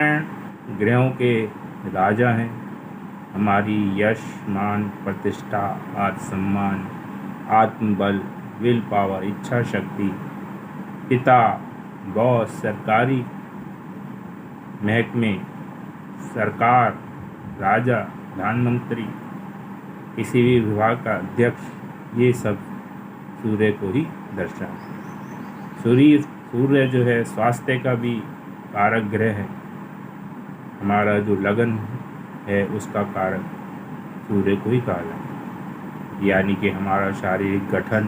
ग्रहों के राजा हैं। हमारी यश, मान, प्रतिष्ठा, आत्मसम्मान, आत्मबल, विल पावर, इच्छा शक्ति, पिता, बॉस, सरकारी महकमे, सरकार, राजा, प्रधानमंत्री, किसी भी विभाग का अध्यक्ष, ये सब सूर्य को ही दर्शाते हैं। सूर्य जो है स्वास्थ्य का भी कारक ग्रह है। हमारा जो लगन है उसका कारक सूर्य को ही कहा जाता है। यानी कि हमारा शारीरिक गठन,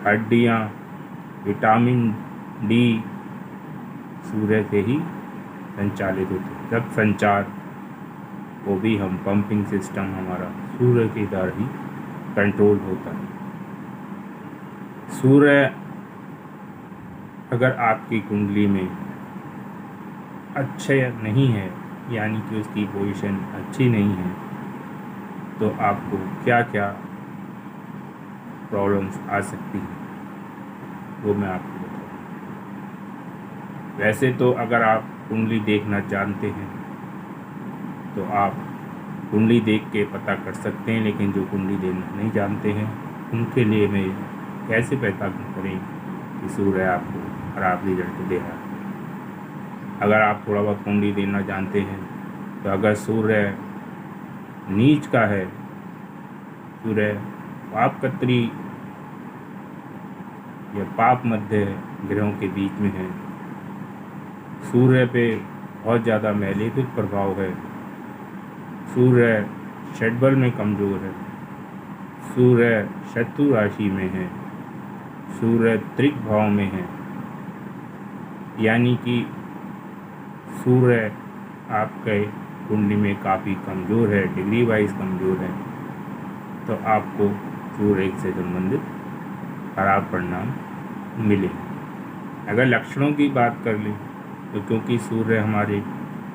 हड्डियाँ, विटामिन डी सूर्य से ही संचालित होते हैं। रक्त संचार वो भी हम पंपिंग सिस्टम हमारा सूर्य के द्वारा ही कंट्रोल होता है। सूर्य अगर आपकी कुंडली में अच्छे नहीं है, यानी कि उसकी पोजीशन अच्छी नहीं है, तो आपको क्या क्या प्रॉब्लम्स आ सकती हैं वो मैं आपको बताऊँ। वैसे तो अगर आप कुंडली देखना जानते हैं तो आप कुंडली देख के पता कर सकते हैं, लेकिन जो कुंडली देखना नहीं जानते हैं उनके लिए मैं कैसे पता करें कि सूर्य आपको खराब रिजल्ट दे रहा है। अगर आप थोड़ा बहुत कुंडली देखना जानते हैं तो अगर सूर्य नीच का है, सूर्य पाप कत्री या पाप मध्य ग्रहों के बीच में है, सूर्य पे बहुत ज़्यादा मैलेफिक प्रभाव है, सूर्य षड्बल में कमज़ोर है, सूर्य शत्रु राशि में है, सूर्य त्रिक भाव में है, यानी कि सूर्य आपके कुंडली में काफ़ी कमज़ोर है, डिग्री वाइज कमज़ोर है, तो आपको सूर्य से संबंधित खराब परिणाम मिले। अगर लक्षणों की बात कर लें तो क्योंकि सूर्य हमारे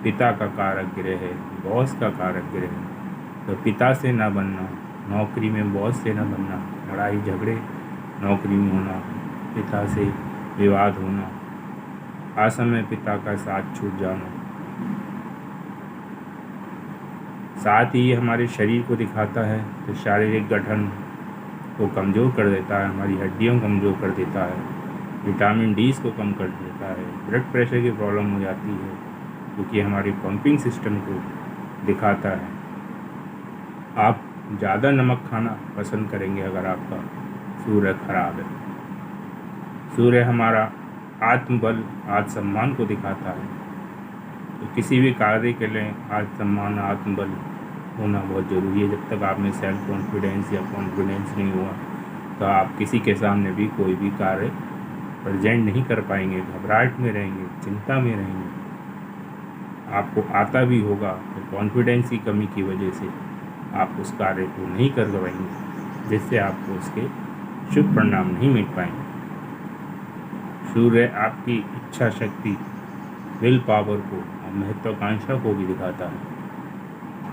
पिता का कारक ग्रह है, बॉस का कारक ग्रह है, तो पिता से ना बनना, नौकरी में बॉस से ना बनना, लड़ाई झगड़े नौकरी में होना, पिता से विवाद होना, असमय पिता का साथ छूट जाना, साथ ही हमारे शरीर को दिखाता है तो शारीरिक गठन को कमज़ोर कर देता है, हमारी हड्डियों को कमज़ोर कर देता है, विटामिन डी को कम कर देता है, ब्लड प्रेशर की प्रॉब्लम हो जाती है क्योंकि हमारे पंपिंग सिस्टम को दिखाता है। आप ज़्यादा नमक खाना पसंद करेंगे अगर आपका सूर्य खराब है। सूर्य हमारा आत्मबल, आत्मसम्मान को दिखाता है, तो किसी भी कार्य के लिए आत्मसम्मान, आत्मबल होना बहुत ज़रूरी है। जब तक आप में सेल्फ कॉन्फिडेंस या कॉन्फिडेंस नहीं हुआ तो आप किसी के सामने भी कोई भी कार्य प्रेजेंट नहीं कर पाएंगे, घबराहट में रहेंगे, चिंता में रहेंगे। आपको आता भी होगा तो कॉन्फिडेंस की कमी की वजह से आप उस कार्य को नहीं कर पाएंगे, जिससे आपको उसके शुभ परिणाम नहीं मिल पाएंगे। सूर्य आपकी इच्छा शक्ति, विल पावर को और महत्वाकांक्षा को भी दिखाता है।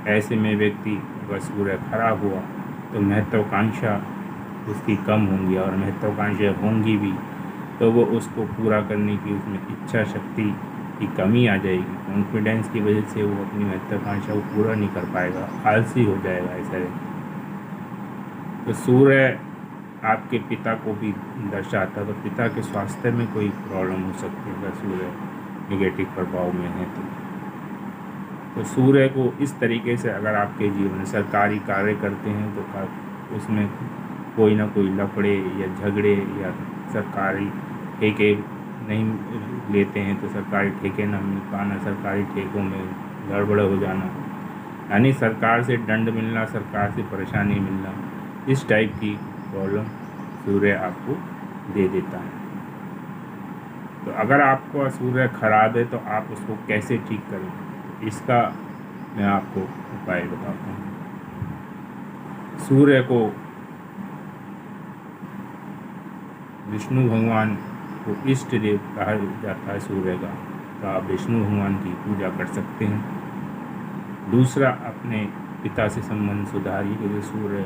ऐसे में व्यक्ति अगर सूर्य खराब हुआ तो महत्वाकांक्षा उसकी कम होंगी, और महत्वाकांक्षा होंगी भी तो वो उसको पूरा करने की उसमें इच्छा शक्ति की कमी आ जाएगी। कॉन्फिडेंस की वजह से वो अपनी महत्वाकांक्षा को पूरा नहीं कर पाएगा, आलसी हो जाएगा ऐसा। तो सूर्य आपके पिता को भी दर्शाता है, तो पिता के स्वास्थ्य में कोई प्रॉब्लम हो सकती है अगर सूर्य नेगेटिव प्रभाव में है तो सूर्य को इस तरीके से अगर आपके जीवन में सरकारी कार्य करते हैं तो उसमें कोई ना कोई लफड़े या झगड़े या सरकारी ठेके नहीं लेते हैं तो सरकारी ठेके ना मिल पाना, सरकारी ठेकों में गड़बड़ हो जाना, यानी सरकार से दंड मिलना, सरकार से परेशानी मिलना, इस टाइप की प्रॉब्लम सूर्य आपको दे देता है। तो अगर आपका सूर्य खराब है तो आप उसको कैसे ठीक करें, इसका मैं आपको उपाय बताता हूँ। सूर्य को विष्णु भगवान को इष्ट देव कहा जाता है सूर्य का, तो आप विष्णु भगवान की पूजा कर सकते हैं। दूसरा, अपने पिता से संबंध सुधारिए, क्योंकि सूर्य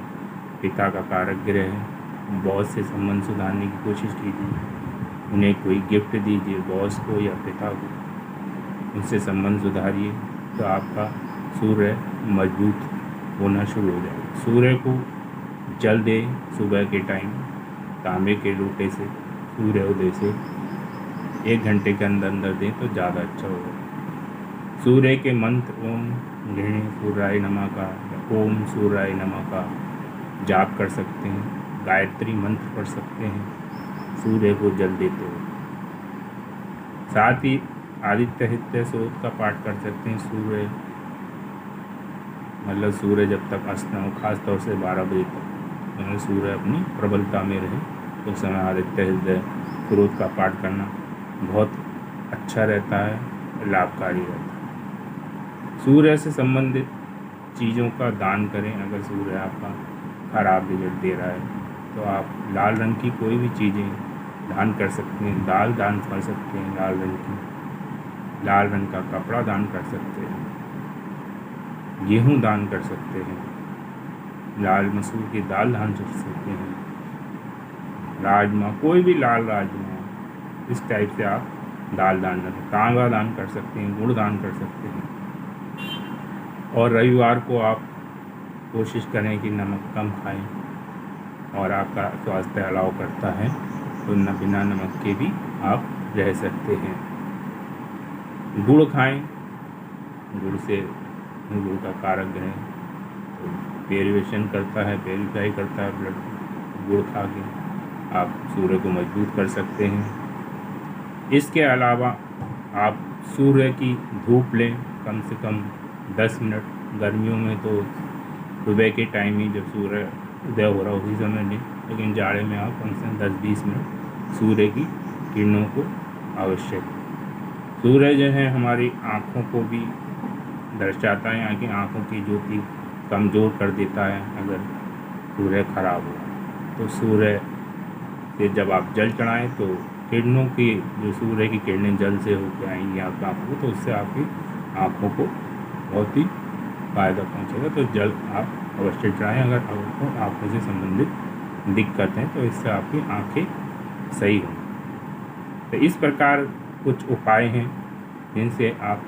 पिता का कारक ग्रह है। बॉस से संबंध सुधारने की कोशिश कीजिए, उन्हें कोई गिफ्ट दीजिए, बॉस को या पिता को, उनसे संबंध सुधारिए, तो आपका सूर्य मजबूत होना शुरू हो जाएगा। सूर्य को जल दें सुबह के टाइम तांबे के लोटे से, सूर्योदय से 1 घंटे के अंदर अंदर दें तो ज़्यादा अच्छा होगा। सूर्य के मंत्र ओम गृहिणी सूर्याय नमः का या ओम सूर्याय नमः का जाप कर सकते हैं, गायत्री मंत्र पढ़ सकते हैं सूर्य को जल देते हुए। साथ ही आदित्य हृदय स्रोत का पाठ कर सकते हैं। सूर्य मतलब सूर्य जब तक अस्त न हो, खास तौर से 12 बजे तक सूर्य अपनी प्रबलता में रहे, तो उस समय आदित्य हृदय स्रोत का पाठ करना बहुत अच्छा रहता है, लाभकारी रहता है। सूर्य से संबंधित चीज़ों का दान करें। अगर सूर्य आपका खराब रिजल्ट दे रहा है तो आप लाल रंग की कोई भी चीज़ें दान कर सकते हैं। दाल दान कर सकते हैं लाल रंग की, लाल रंग का कपड़ा दान कर सकते हैं, गेहूँ दान कर सकते हैं, लाल मसूर की दाल दान कर सकते हैं, राजमा, कोई भी लाल राजमा, इस टाइप से आप दाल दान कर सकते हैं। तांबा दान कर सकते हैं, गुड़ दान कर सकते हैं। और रविवार को आप कोशिश करें कि नमक कम खाएं, और आपका स्वास्थ्य अलाउ करता है तो बिना नमक के भी आप रह सकते हैं। गुड़ खाएं, गुड़ से गुड़ का कारक ग्रह तो पेरिवेशन करता है, पेरिफाई करता है ब्लड। गुड़ खा के आप सूर्य को मजबूत कर सकते हैं। इसके अलावा आप सूर्य की धूप लें कम से कम 10 मिनट। गर्मियों में तो सुबह के टाइम ही जब सूर्य उदय हो रहा उसी समय लें, लेकिन जाड़े में आप कम से कम 10-20 मिनट सूर्य की किरणों को आवश्यक। सूर्य जो है हमारी आँखों को भी दर्शाता है, यहाँ की आँखों की ज्योति कमज़ोर कर देता है अगर सूर्य खराब हो। तो सूर्य से जब आप जल चढ़ाएँ तो किरणों की जो सूर्य की किरणें जल से होकर आएंगी आपकी आँखों को, तो उससे आपकी आँखों को बहुत ही फ़ायदा पहुँचेगा। तो जल आप अवश्य चढ़ाएँ अगर आपको आँखों से संबंधित दिक्कत है, तो इससे आपकी आँखें सही हों। तो इस प्रकार कुछ उपाय हैं जिनसे आप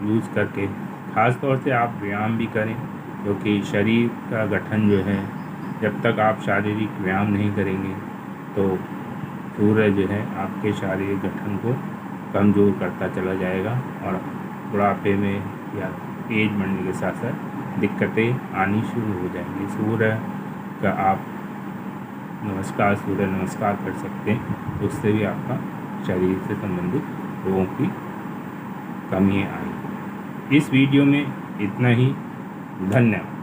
यूज़ करके, ख़ास तौर से आप व्यायाम भी करें, क्योंकि शरीर का गठन जो है, जब तक आप शारीरिक व्यायाम नहीं करेंगे तो सूर्य जो है आपके शारीरिक गठन को कमज़ोर करता चला जाएगा, और बुढ़ापे में या एज बढ़ने के साथ साथ दिक्कतें आनी शुरू हो जाएंगी। सूर्य का आप नमस्कार, सूर्य नमस्कार कर सकते हैं, तो उससे भी आपका शरीर से संबंधित रोगों की कमियाँ आएंगी। इस वीडियो में इतना ही। धन्यवाद।